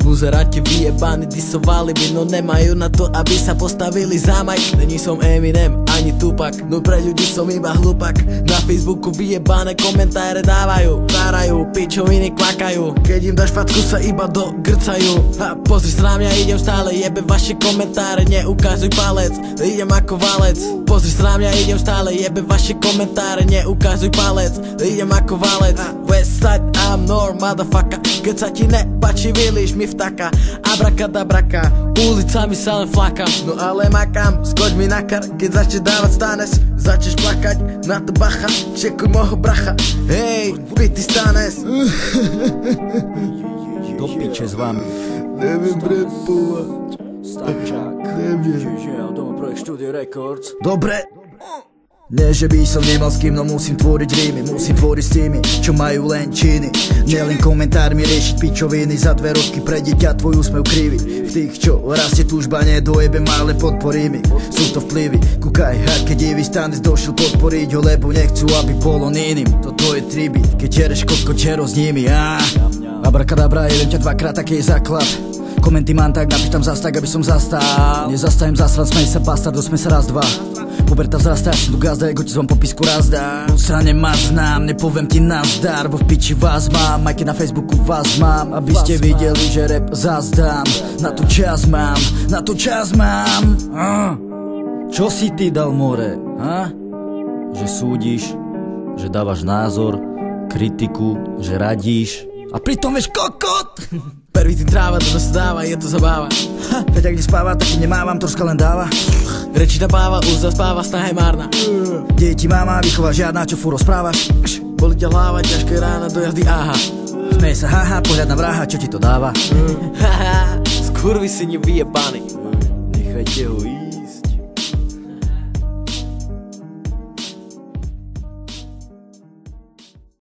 Buzeráti vyjebáni disovali by, no nemajú na to, aby sa postavili za mic. Není som Eminem, ani Tupac, no pre ľudí som iba hlupak. Na Facebooku vyjebané komentáre dávajú, várajú, pičoviny kvakajú. Keď im dáš fatku sa iba dogrcajú. A pozri sa na mňa, idem stále, jebe vaše komentáre, neukazuj palec, idem ako valec. Pozri sa na mňa, idem stále, jebe vaše komentáre, neukazuj palec, idem ako valec. Westside, I'm norm, motherfucker. Keď sa ti nepáči, vylíš mi vtaka. Abrakadabraka, ulicami sa len flakam. No ale makám, skoď mi na kar. Keď začneš dávať stanes, začneš plakať. Na to bacha, čekuj môjho bracha. Hej, pity stanes. Do piče s vami. Neviem repovať. Stavčák. Neviem. Doma projekt Studio Records. Dobre. Nie, že by som nemal s kým, no musím tvoriť rímy. Musím tvoriť s tými, čo majú len činy. Nielen komentármi riešiť pičoviny. Za 2 roky pre dieťa tvoj úsmev krivý. V tých, čo rastie túžba, nedojebem, ale podporí mi. Sú to vplyvy, kúkaj, keď divý stanis došiel podporiť ho, lebo nechcú, aby bol on iným. Toto je triby, keď čereš kokko čero s nimi. Abrakadabra, jedem ťa 2-krát, taký je základ. Komenty mám tak, napíš tam zas tak, aby som zastal. Nezastavím zasran, smej sa bastard, dosmej sa raz, dva. Puberta vzrastá, ja som tu gazda, ego ti z vám popisku raz dá. Usrane ma znám, nepoviem ti nazdar. Vo v piči vás mám, aj keď na Facebooku vás mám. Aby ste videli, že rap zazdám. Na to čas mám, na to čas mám. Čo si ty dal more, Že súdiš, že dávaš názor, kritiku, že radíš. A pritom vieš kokot. Prvý tým tráva, to sa dáva, je to zabáva. Veď ak nespáva, tak nemávam, troška len dáva. Reči napáva, už zaspáva, snaha je márna. Deti máma, výchova žiadna, čo furt rozprávaš. Boli ťa hlava, ťažké rána, do jazdy, aha. Smej sa, haha, pohľad na vraha, čo ti to dáva. Haha, skurvy si vyjebány. Nechajte ho ísť.